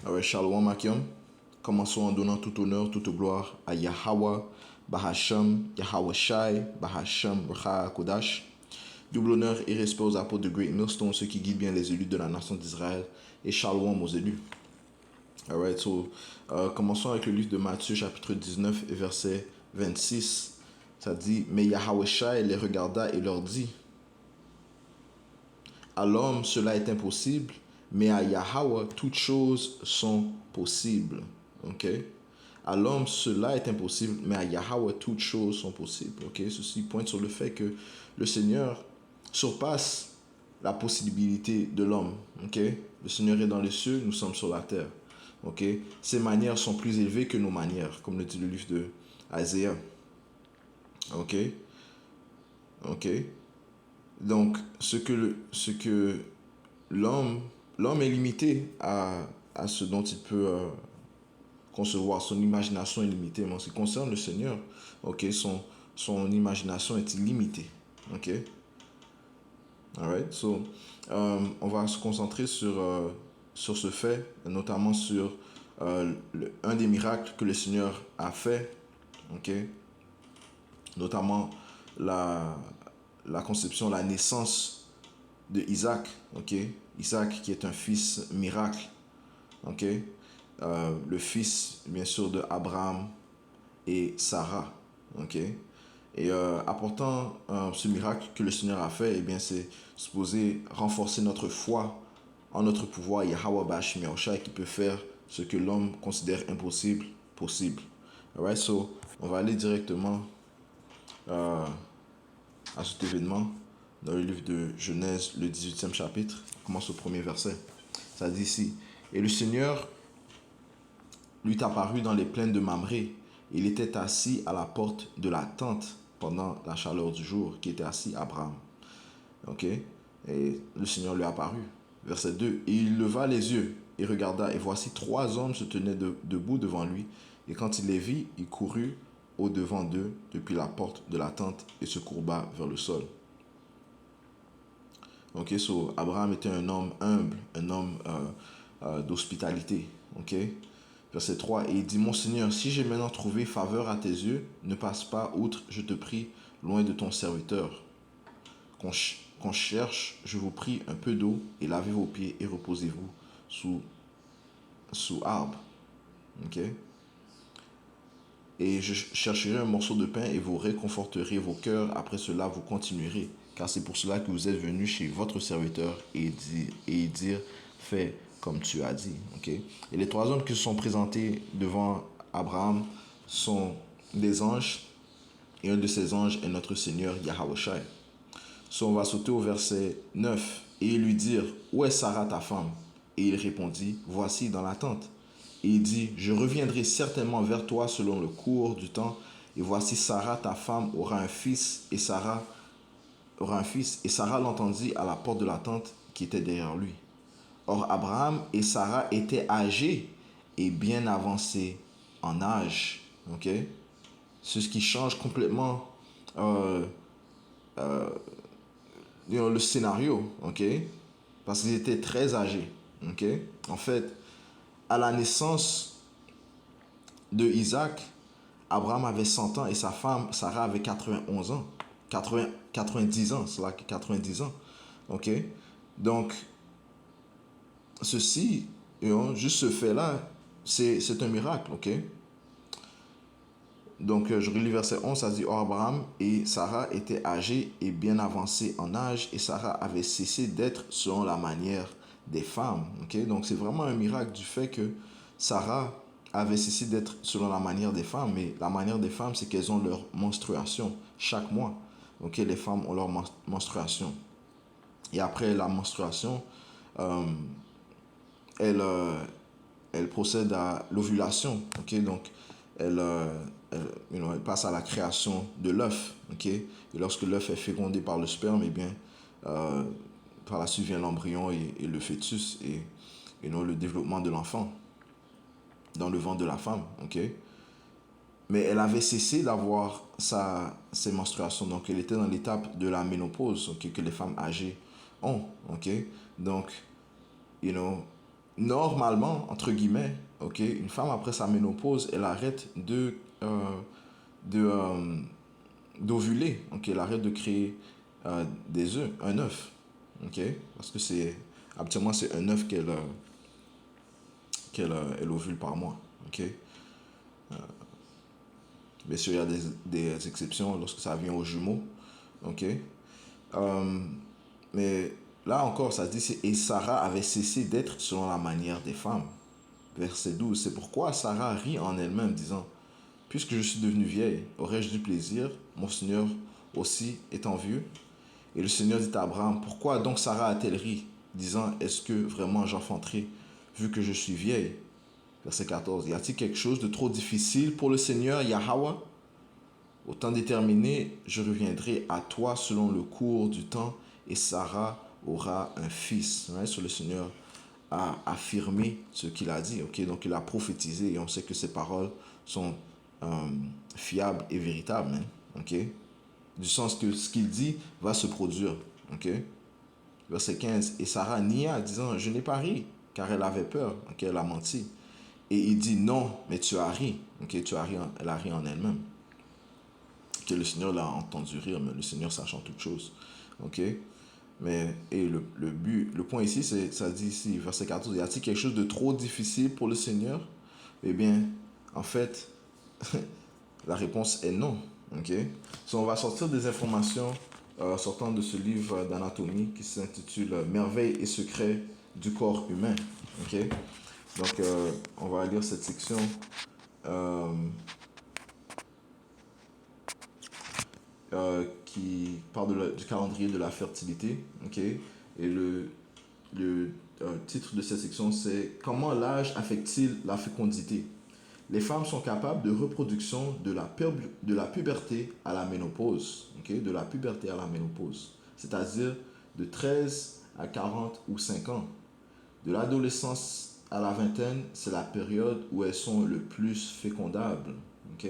Ouais, Shalom Akim. Commençons en donnant tout honneur, toute gloire à Yahweh, Bahasham, Yahweh Shai, Bahasham, Racha Kodash. Double honneur et respect aux apôtres de Great Millstone, ceux qui guident bien les élus de la nation d'Israël. Et Shalom aux élus. Alright, so, commençons avec le livre de Matthieu, chapitre 19, et verset 26. Ça dit, mais Yahweh Shai les regarda et leur dit, à l'homme cela est impossible, mais à Yahweh toutes choses sont possibles. Ok? À l'homme cela est impossible, mais à Yahweh toutes choses sont possibles. Ok? Ceci pointe sur le fait que le Seigneur surpasse la possibilité de l'homme. Ok? Le Seigneur est dans les cieux, nous sommes sur la terre. Ok? Ses manières sont plus élevées que nos manières, comme le dit le livre de Isaiah. Ok? Ok? Donc, ce que l'homme, l'homme est limité à ce dont il peut concevoir. Son imagination est limitée. Mais en ce qui concerne le Seigneur, ok, son imagination est illimitée. Ok? Alright? So, on va se concentrer sur ce fait, notamment sur un des miracles que le Seigneur a fait. Ok? Notamment la, la conception, la naissance de Isaac, ok? Isaac qui est un fils miracle, ok? Le fils, bien sûr, de Abraham et Sarah, ok? Et apportant ce miracle que le Seigneur a fait, eh bien, c'est supposé renforcer notre foi en notre pouvoir Yahweh Bashim Yahushai qui peut faire ce que l'homme considère impossible, possible. Alright, so on va aller directement euh, à cet événement dans le livre de Genèse, le 18e chapitre. On commence au premier verset. Ça dit ici, et le Seigneur lui apparut dans les plaines de Mamré. Il était assis à la porte de la tente pendant la chaleur du jour, qui était assis Abraham. Ok? Et le Seigneur lui apparut. Verset 2. Et il leva les yeux et regarda, et voici trois hommes se tenaient debout devant lui. Et quand il les vit, il courut au-devant d'eux depuis la porte de la tente et se courba vers le sol. Ok, so Abraham était un homme humble, un homme d'hospitalité. Ok, verset 3, et il dit, mon Seigneur, si j'ai maintenant trouvé faveur à tes yeux, ne passe pas outre, je te prie, loin de ton serviteur. Qu'on cherche, je vous prie, un peu d'eau, et lavez vos pieds, et reposez-vous sous arbre. Ok, et je chercherai un morceau de pain, et vous réconforterez vos cœurs, après cela vous continuerez. Car c'est pour cela que vous êtes venu chez votre serviteur et dire, fais comme tu as dit. Okay? Et les trois hommes qui se sont présentés devant Abraham sont des anges. Et un de ces anges est notre Seigneur Yahweh Shai. So, on va sauter au verset 9. Et ils lui dirent, où est Sarah ta femme? Et il répondit, voici dans la tente. Et il dit, je reviendrai certainement vers toi selon le cours du temps. Et voici Sarah ta femme aura un fils et Sarah l'entendit à la porte de la tente qui était derrière lui. Or Abraham et Sarah étaient âgés et bien avancés en âge. Ok? C'est ce qui change complètement euh, le scénario. Ok? Parce qu'ils étaient très âgés. Ok? En fait, à la naissance de Isaac, Abraham avait 100 ans et sa femme Sarah avait 91 ans. 90 ans, c'est là 90 ans. Ok? Donc, ceci, juste ce fait-là, c'est un miracle, ok? Donc, je relis verset 11, ça dit, or Abraham et Sarah étaient âgés et bien avancés en âge, et Sarah avait cessé d'être selon la manière des femmes, ok? Donc, c'est vraiment un miracle du fait que Sarah avait cessé d'être selon la manière des femmes, mais la manière des femmes, c'est qu'elles ont leur menstruation chaque mois, ok? Les femmes ont leur menstruation. Et après la menstruation, euh, elle, elle procède à l'ovulation. Ok, donc elle passe à la création de l'œuf. Ok, et lorsque l'œuf est fécondé par le sperme, eh bien, euh, par la suite vient l'embryon et le fœtus et le développement de l'enfant dans le ventre de la femme. Ok, mais elle avait cessé d'avoir ses menstruations, donc elle était dans l'étape de la ménopause, okay, que les femmes âgées ont. Ok, donc, you know, normalement, entre guillemets, ok, une femme après sa ménopause, elle arrête de, d'ovuler, ok, elle arrête de créer des œufs, un œuf, ok, parce que c'est, habituellement, c'est un œuf elle ovule par mois, ok. Bien sûr, il y a des exceptions lorsque ça vient aux jumeaux, ok. Euh, mais là encore, ça dit, et Sarah avait cessé d'être selon la manière des femmes. Verset 12. C'est pourquoi Sarah rit en elle-même, disant, puisque je suis devenue vieille, aurais-je du plaisir, mon Seigneur aussi étant vieux? Et le Seigneur dit à Abraham, pourquoi donc Sarah a-t-elle ri, disant, est-ce que vraiment j'enfanterai, vu que je suis vieille? Verset 14. Y a-t-il quelque chose de trop difficile pour le Seigneur Yahweh? Au temps déterminé, je reviendrai à toi selon le cours du temps, et Sarah aura un fils. Ouais, sur le Seigneur a affirmé ce qu'il a dit. Ok, donc il a prophétisé et on sait que ces paroles sont euh, fiables et véritables. Hein, ok, du sens que ce qu'il dit va se produire. Ok, verset 15. Et Sarah nia, disant, je n'ai pas ri, car elle avait peur. Ok, elle a menti. Et il dit, non, mais tu as ri. Ok, tu as ri, elle a ri en elle-même. Que le Seigneur l'a entendu rire, mais le Seigneur sachant toutes choses. Ok, mais, et le point ici, c'est, ça dit ici, verset 14, y a-t-il quelque chose de trop difficile pour le Seigneur? Eh bien, en fait, la réponse est non. Ok? So, on va sortir des informations sortant de ce livre d'anatomie qui s'intitule Merveilles et secrets du corps humain. Ok? Donc, on va lire cette section. euh, qui parle du calendrier de la fertilité. Ok, et le titre de cette section, c'est comment l'âge affecte-t-il la fécondité? Les femmes sont capables de reproduction de la puberté à la ménopause. Ok, de la puberté à la ménopause. C'est-à-dire de 13 à 40 ou 5 ans. De l'adolescence à la vingtaine, c'est la période où elles sont le plus fécondables. Ok,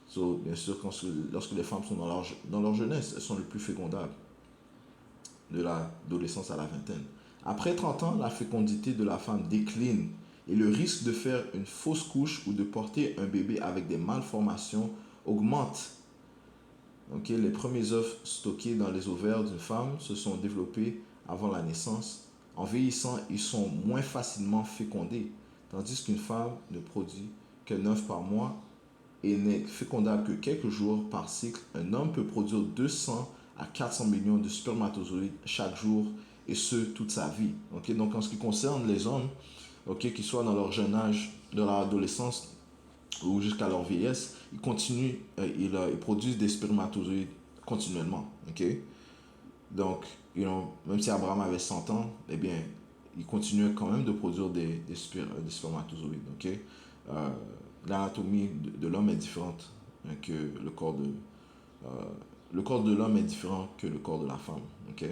so, bien sûr, lorsque les femmes sont dans leur jeunesse, elles sont les plus fécondables, de l'adolescence à la vingtaine. Après 30 ans, la fécondité de la femme décline et le risque de faire une fausse couche ou de porter un bébé avec des malformations augmente. Okay? Les premiers œufs stockés dans les ovaires d'une femme se sont développés avant la naissance. En vieillissant, ils sont moins facilement fécondés, tandis qu'une femme ne produit qu'un œuf par mois et n'est fécondable que quelques jours par cycle. Un homme peut produire 200 à 400 millions de spermatozoïdes chaque jour, et ce, toute sa vie. Okay? Donc, en ce qui concerne les hommes, okay, qu'ils soient dans leur jeune âge, de leur adolescence ou jusqu'à leur vieillesse, ils continuent, ils produisent des spermatozoïdes continuellement. Okay? Donc, même si Abraham avait 100 ans, eh bien, il continuait quand même de produire des spermatozoïdes. Okay? Euh, L'anatomie de l'homme est différente, hein, que euh, le corps de l'homme est différent que le corps de la femme. Ok.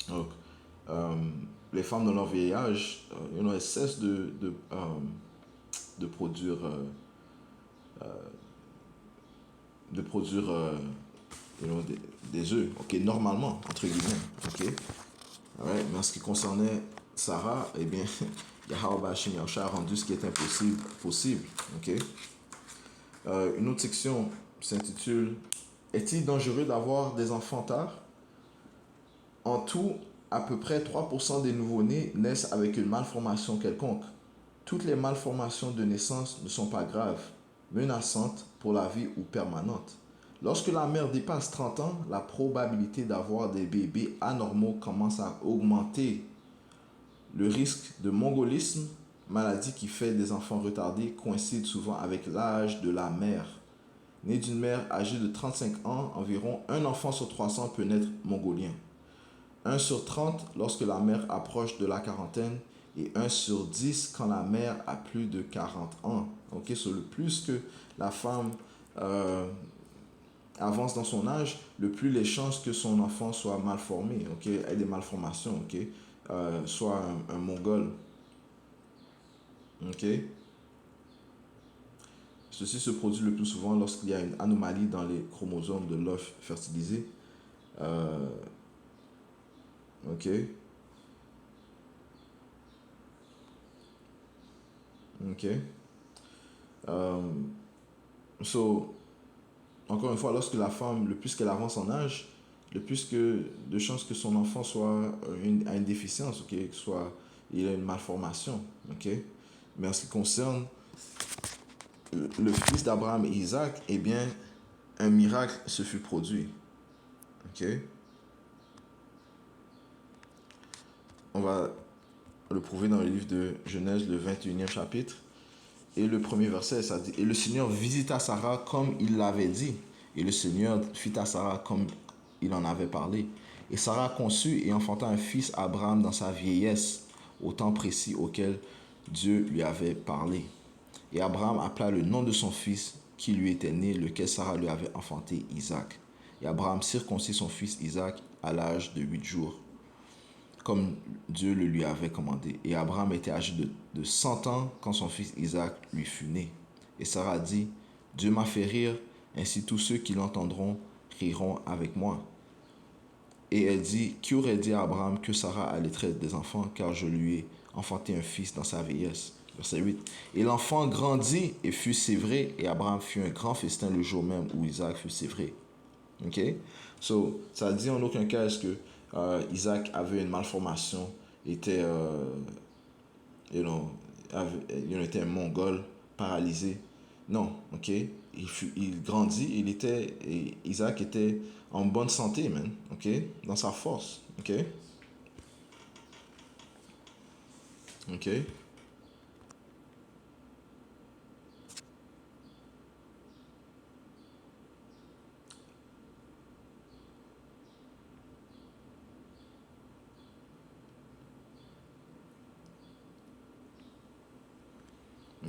Donc, euh, les femmes dans leur vieil âge, elles cessent de produire, de produire des œufs, ok, normalement, entre guillemets. Ok. Ouais, mais en ce qui concernait Sarah, eh bien, Yahweh Bashim Yahshua a rendu ce qui est impossible possible. Ok. Une autre section s'intitule Est-il dangereux d'avoir des enfants tard? En tout, à peu près 3% des nouveau-nés naissent avec une malformation quelconque. Toutes les malformations de naissance ne sont pas graves, menaçantes pour la vie ou permanentes. Lorsque la mère dépasse 30 ans, la probabilité d'avoir des bébés anormaux commence à augmenter. Le risque de mongolisme, maladie qui fait des enfants retardés, coïncide souvent avec l'âge de la mère. Né d'une mère âgée de 35 ans, environ un enfant sur 300 peut naître mongolien. 1 sur 30 lorsque la mère approche de la quarantaine et 1 sur 10 quand la mère a plus de 40 ans. Ok, sur le plus que la femme avance dans son âge, le plus les chances que son enfant soit mal formé, ok, ait des malformations, ok, soit un mongol. Ok. Ceci se produit le plus souvent lorsqu'il y a une anomalie dans les chromosomes de l'œuf fertilisé. Ok. Ok. So, encore une fois, lorsque la femme, le plus qu'elle avance en âge, le plus que de chances que son enfant soit a une déficience, ok, que soit il a une malformation, ok. Mais en ce qui concerne le fils d'Abraham et Isaac, eh bien, un miracle se fut produit, ok. On va le prouver dans le livre de Genèse, le 21e chapitre. Et le premier verset, ça dit, et le Seigneur visita Sarah comme il l'avait dit. Et le Seigneur fit à Sarah comme il en avait parlé. Et Sarah conçut et enfanta un fils à Abraham dans sa vieillesse, au temps précis auquel Dieu lui avait parlé. Et Abraham appela le nom de son fils qui lui était né, lequel Sarah lui avait enfanté, Isaac. Et Abraham circoncit son fils Isaac à l'âge de 8 jours, comme Dieu le lui avait commandé. Et Abraham était âgé de 100 ans quand son fils Isaac lui fut né. Et Sarah dit, Dieu m'a fait rire, ainsi tous ceux qui l'entendront riront avec moi. Et elle dit, qui aurait dit à Abraham que Sarah allait traiter des enfants, car je lui ai enfanté un fils dans sa vieillesse. Verset 8. Et l'enfant grandit et fut sévré, et Abraham fit un grand festin le jour même où Isaac fut sévré. Ok? So, ça dit en aucun cas est-ce que Isaac avait une malformation, était, était un mongol paralysé. Non, ok? Il grandit, et Isaac était en bonne santé, man, ok? Dans sa force, ok? Ok?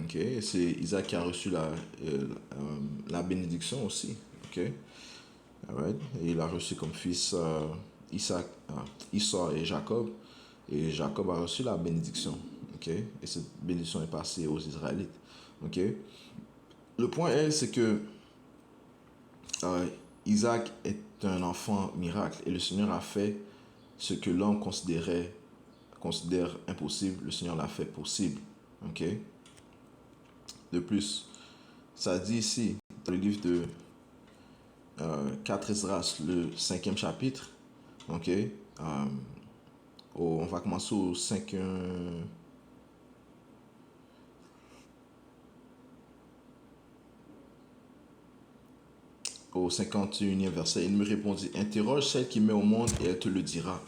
Ok? C'est Isaac qui a reçu la bénédiction aussi, ok? Alright. Et il a reçu comme fils Isaac, Esau et Jacob. Et Jacob a reçu la bénédiction. Ok. Et cette bénédiction est passée aux Israélites. Ok. Le point est, c'est que euh, Isaac est un enfant miracle. Et le Seigneur a fait ce que l'homme considère impossible. Le Seigneur l'a fait possible. Ok. De plus, ça dit ici, dans le livre de 4 Esdras, le 5e chapitre. Ok. On va commencer au 51e verset. Il me répondit, interroge celle qui met au monde et elle te le dira.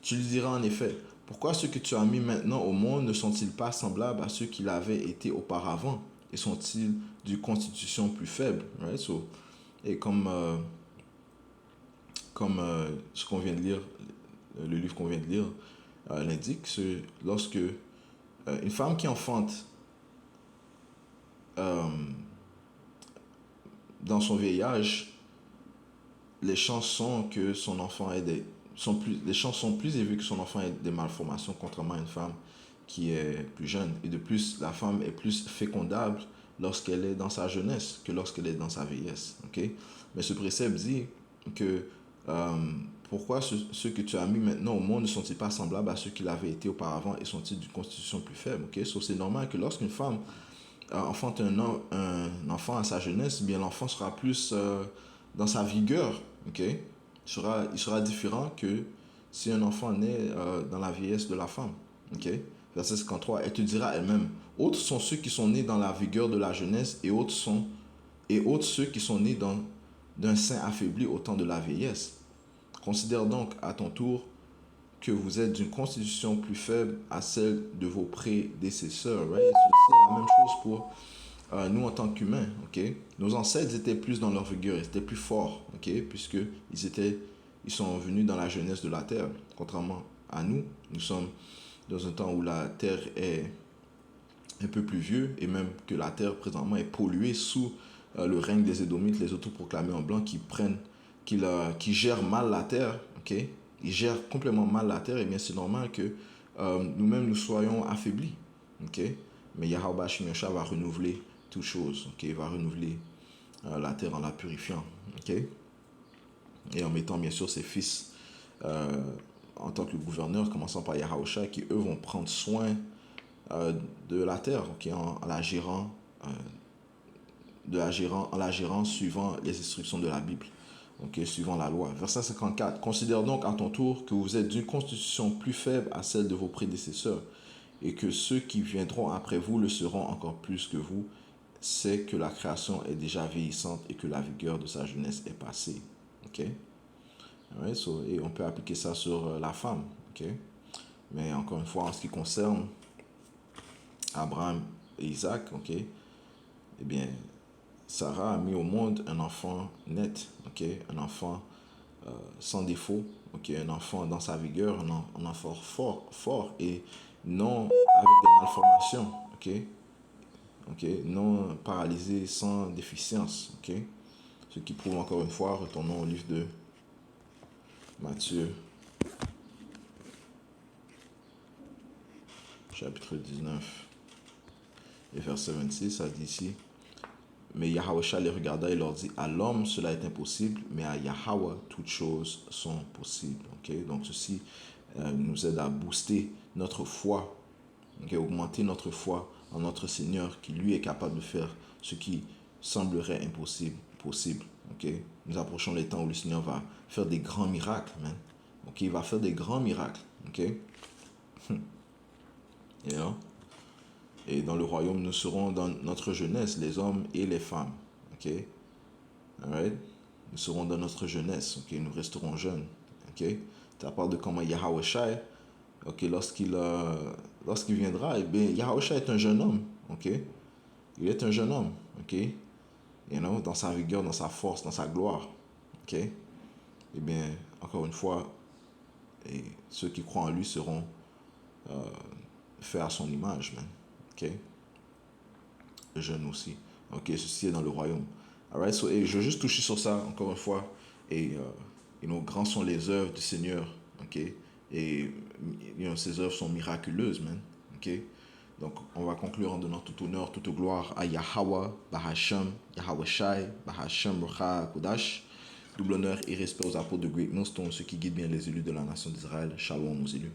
Tu lui diras en effet, pourquoi ceux que tu as mis maintenant au monde ne sont-ils pas semblables à ceux qui l'avaient été auparavant? Et sont-ils d'une constitution plus faible? Right? So, et comme ce qu'on vient de lire, le livre qu'on vient de lire l'indique, lorsque une femme qui enfante euh, dans son vieil âge, les chances sont que son enfant ait les chances sont plus élevées que son enfant ait des malformations, contrairement à une femme qui est plus jeune. Et de plus, la femme est plus fécondable lorsqu'elle est dans sa jeunesse que lorsqu'elle est dans sa vieillesse. Okay? Mais ce précepte dit que euh, pourquoi ceux que tu as mis maintenant au monde ne sont-ils pas semblables à ceux qui l'avaient été auparavant et sont-ils d'une constitution plus faible? Okay? So, c'est normal que lorsqu'une femme enfante un enfant à sa jeunesse, bien l'enfant sera plus dans sa vigueur, ok? Il sera différent que si un enfant naît dans la vieillesse de la femme, ok? Verset 53, elle te dira elle-même, autres sont ceux qui sont nés dans la vigueur de la jeunesse et autres ceux qui sont nés d'un sein affaibli au temps de la vieillesse. Considère donc à ton tour que vous êtes d'une constitution plus faible à celle de vos prédécesseurs. Right? C'est la même chose pour nous en tant qu'humains. Okay? Nos ancêtres étaient plus dans leur vigueur, ils étaient plus forts, okay? Puisque ils sont venus dans la jeunesse de la terre. Contrairement à nous, nous sommes dans un temps où la terre est un peu plus vieux et même que la terre présentement est polluée sous le règne des Édomites, les autoproclamés en blanc qui gèrent mal la terre, ok? Ils gèrent complètement mal la terre, et bien c'est normal que nous-mêmes nous soyons affaiblis, ok? Mais Yahweh Bashim Yasha va renouveler toutes choses, ok? Il va renouveler la terre en la purifiant, ok? Et en mettant bien sûr ses fils en tant que gouverneurs, commençant par Yahusha, qui eux vont prendre soin de la terre, ok, en la gérant suivant les instructions de la Bible, ok, suivant la loi. Verset 54. Considère donc à ton tour que vous êtes d'une constitution plus faible à celle de vos prédécesseurs, et que ceux qui viendront après vous le seront encore plus que vous. C'est que la création est déjà vieillissante et que la vigueur de sa jeunesse est passée. Ok? Alright, so, et on peut appliquer ça sur la femme. Ok? Mais encore une fois, en ce qui concerne Abraham et Isaac, ok, eh bien, Sarah a mis au monde un enfant net, ok, un enfant sans défaut, ok, un enfant dans sa vigueur, un enfant fort et non avec des malformations, ok, ok, non paralysé sans déficience, ok, ce qui prouve encore une fois, retournons au livre de Matthieu, chapitre 19 et verset 26, ça dit ici. Mais Yahweh les regarda et leur dit, à l'homme cela est impossible, mais à Yahweh toutes choses sont possibles. Okay? Donc ceci nous aide à booster notre foi, okay? Augmenter notre foi en notre Seigneur qui lui est capable de faire ce qui semblerait impossible, possible. Okay? Nous approchons les temps où le Seigneur va faire des grands miracles, man. Okay? Il va faire des grands miracles. Okay? You know? Et dans le royaume, nous serons dans notre jeunesse, les hommes et les femmes. Ok? Alright? Nous serons dans notre jeunesse. Ok? Nous resterons jeunes. Ok? Ça parle de comment Yahweh Shai, ok, lorsqu'il viendra, eh bien, Yahweh Shai est un jeune homme. Ok? Il est un jeune homme. Ok? You know, dans sa vigueur, dans sa force, dans sa gloire. Ok? Eh bien, encore une fois, et ceux qui croient en lui seront faits à son image, man. Ok? Jeune aussi. Ok, ceci est dans le royaume. Alright, so, et je veux juste toucher sur ça encore une fois. Et grands sont les œuvres du Seigneur. Ok, et ces œuvres sont miraculeuses, man. Ok, donc on va conclure en donnant tout honneur, toute gloire à Yahweh, Bahasham, Yahweh Shai, Bahasham Rocha Kodash. Double honneur et respect aux apôtres de Great Millstone, ceux qui guident bien les élus de la nation d'Israël. Shalom aux élus.